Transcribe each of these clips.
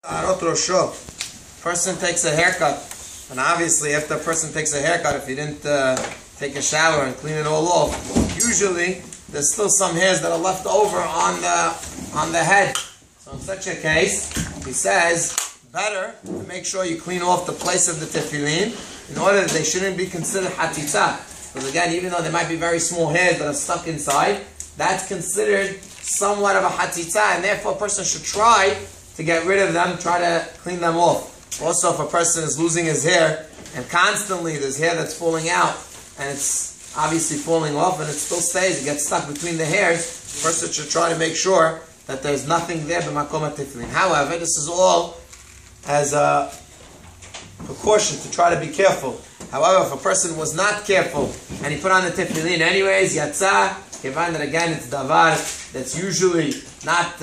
Arot Rosho. Person takes a haircut, and obviously after a person takes a haircut, if he didn't take a shower and clean it all off, usually there's still some hairs that are left over on the head. So in such a case, he says, better to make sure you clean off the place of the tefillin in order that they shouldn't be considered hatitza. Because again, even though there might be very small hairs that are stuck inside, that's considered somewhat of a hatitza, and therefore a person should try to get rid of them, try to clean them off. Also, if a person is losing his hair and constantly there's hair that's falling out and it's obviously falling off and it still stays, it gets stuck between the hairs, the person should try to make sure that there's nothing there b'makom ha'tefillin. However, this is all as a precaution to try to be careful. However, if a person was not careful and he put on the tefillin anyways, yatsa, given that again it's davar that's usually not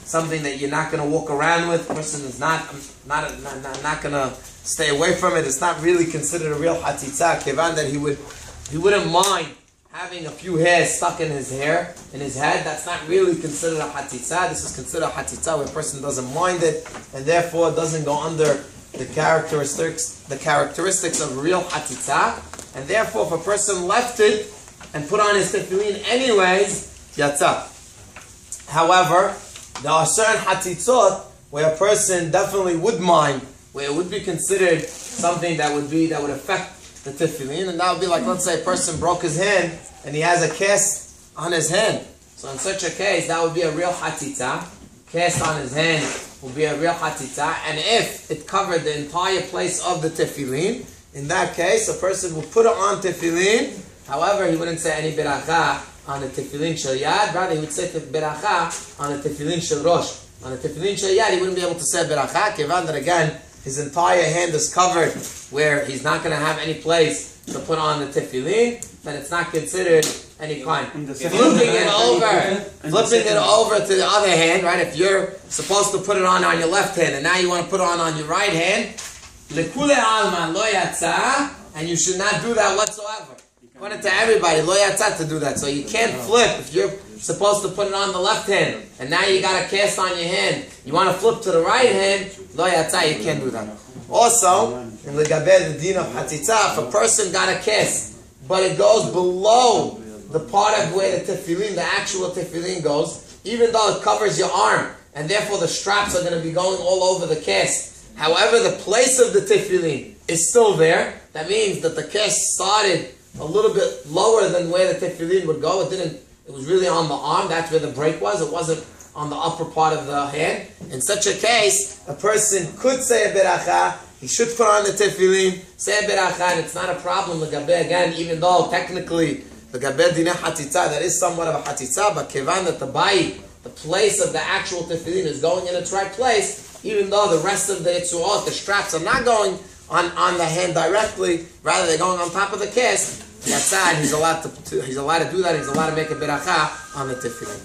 something that you're not going to walk around with. The person is not going to stay away from it. It's not really considered a real hatitza. Given that he wouldn't mind having a few hairs stuck in his hair, in his head. That's not really considered a hatitza. This is considered a hatitza where a person doesn't mind it and therefore doesn't go under the characteristics of real hatitza. And therefore, if a person left it and put on his tefillin anyways, yatsa. However, there are certain hatitzot where a person definitely would mind, where it would be considered something that would affect the tefillin, and that would be like, let's say a person broke his hand and he has a cast on his hand. So in such a case, that would be a real hatitza. Cast on his hand would be a real hatitza, and if it covered the entire place of the tefillin, in that case, a person would put it on tefillin. However, he wouldn't say any beracha on the tefillin shel yad, rather he would say beracha on the tefillin shel rosh. On the tefillin shel yad, he wouldn't be able to say beracha, given that again, his entire hand is covered, where he's not going to have any place to put on the tefillin, then it's not considered any kind. Flipping it over to the other hand, right? If you're supposed to put it on your left hand, and now you want to put it on your right hand, lekule alma lo yatsa, and you should not do that whatsoever. According to everybody, lo yatzat to do that. So you can't flip if you're supposed to put it on the left hand, and now you got a cast on your hand. You want to flip to the right hand, lo yatzat, you can't do that. Also, in the gaber, the din of hatitza, if a person got a cast, but it goes below the part of where the tefillin, the actual tefillin goes, even though it covers your arm, and therefore the straps are going to be going all over the cast. However, the place of the tefillin is still there. That means that the cast started a little bit lower than where the tefillin would go. It was really on the arm. That's where the break was. It wasn't on the upper part of the hand. In such a case, a person could say a beracha. He should put on the tefillin, say a beracha, and it's not a problem. The gaber, again, even though technically the gaber dinah hatitza, that is somewhat of a hatitza, but kevan that the bayit, the place of the actual tefillin is going in its right place, even though the rest of the yitzuot, the straps are not going on the hand directly, rather they're going on top of the cast. Yatzad, he's allowed to do that. He's allowed to make a beracha on the tefillin.